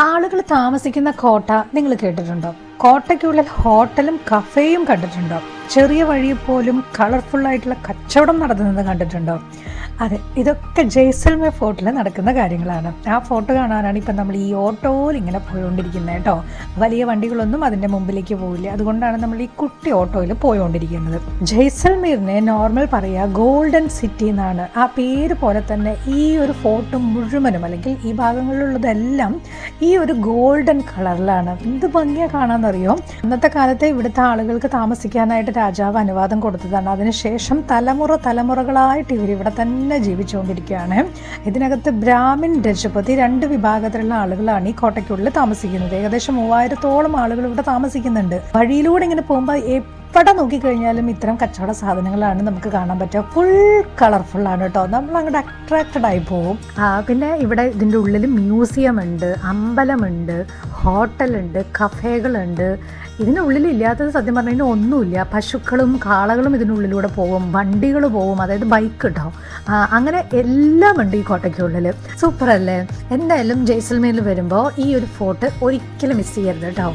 ആളുകൾ താമസിക്കുന്ന കോട്ട നിങ്ങൾ കേട്ടിട്ടുണ്ടോ? കോട്ടയ്ക്കുള്ളിൽ ഹോട്ടലും കഫേയും കണ്ടിട്ടുണ്ടോ? ചെറിയ വഴിയിൽ പോലും കളർഫുൾ ആയിട്ടുള്ള കച്ചവടം നടത്തുന്നത് കണ്ടിട്ടുണ്ടോ? അതെ, ഇതൊക്കെ ജയ്സൽമേർ ഫോർട്ടിൽ നടക്കുന്ന കാര്യങ്ങളാണ്. ആ ഫോട്ടോ കാണാനാണ് ഇപ്പം നമ്മൾ ഈ ഓട്ടോയിൽ ഇങ്ങനെ പോയിക്കൊണ്ടിരിക്കുന്നത് കേട്ടോ. വലിയ വണ്ടികളൊന്നും അതിൻ്റെ മുമ്പിലേക്ക് പോവില്ല, അതുകൊണ്ടാണ് നമ്മൾ ഈ കുട്ടി ഓട്ടോയിൽ പോയിക്കൊണ്ടിരിക്കുന്നത്. ജയ്സൽമേറിനെ നോർമൽ പറയുക ഗോൾഡൻ സിറ്റി എന്നാണ്. ആ പേര് പോലെ തന്നെ ഈ ഒരു ഫോർട്ട് മുഴുവനും അല്ലെങ്കിൽ ഈ ഭാഗങ്ങളിലുള്ളതെല്ലാം ഈ ഒരു ഗോൾഡൻ കളറിലാണ്. എന്ത് ഭംഗിയാ കാണാമെന്നറിയോ? അന്നത്തെ കാലത്തെ ഇവിടുത്തെ ആളുകൾക്ക് താമസിക്കാനായിട്ട് രാജാവ് അനുവാദം കൊടുത്തതാണ്. അതിനുശേഷം തലമുറകളായിട്ട് ഇവരിവിടെ തന്നെ ജീവിച്ചുകൊണ്ടിരിക്കുകയാണ്. ഇതിനകത്ത് ബ്രാഹ്മിൻ, രജപതി രണ്ട് വിഭാഗത്തിലുള്ള ആളുകളാണ് ഈ കോട്ടയ്ക്കുള്ളിൽ താമസിക്കുന്നത്. ഏകദേശം 3000-ഓളം ആളുകൾ ഇവിടെ താമസിക്കുന്നുണ്ട്. വഴിയിലൂടെ ഇങ്ങനെ പോകുമ്പോൾ എവിടെ നോക്കിക്കഴിഞ്ഞാലും ഇത്തരം കച്ചവട സാധനങ്ങളാണ് നമുക്ക് കാണാൻ പറ്റുക. ഫുൾ കളർഫുൾ ആണ് കേട്ടോ. നമ്മൾ അങ്ങോട്ട് അട്രാക്റ്റഡ് ആയി പോകും. പിന്നെ ഇവിടെ ഇതിൻ്റെ ഉള്ളിൽ മ്യൂസിയം ഉണ്ട്, അമ്പലമുണ്ട്, ഹോട്ടലുണ്ട്, കഫേകളുണ്ട്. ഇതിനുള്ളിൽ ഇല്ലാത്തത് സത്യം പറഞ്ഞു കഴിഞ്ഞാൽ ഒന്നുമില്ല. പശുക്കളും കാളകളും ഇതിനുള്ളിലൂടെ പോകും, വണ്ടികൾ പോകും, അതായത് ബൈക്ക് കേട്ടോ. അങ്ങനെ എല്ലാം ഉണ്ട് ഈ കോട്ടയ്ക്കുള്ളിൽ. സൂപ്പർ അല്ലേ? എന്തായാലും ജയ്സൽമേറിൽ വരുമ്പോൾ ഈ ഒരു ഫോർട്ട് ഒരിക്കലും മിസ് ചെയ്യരുത് കേട്ടോ.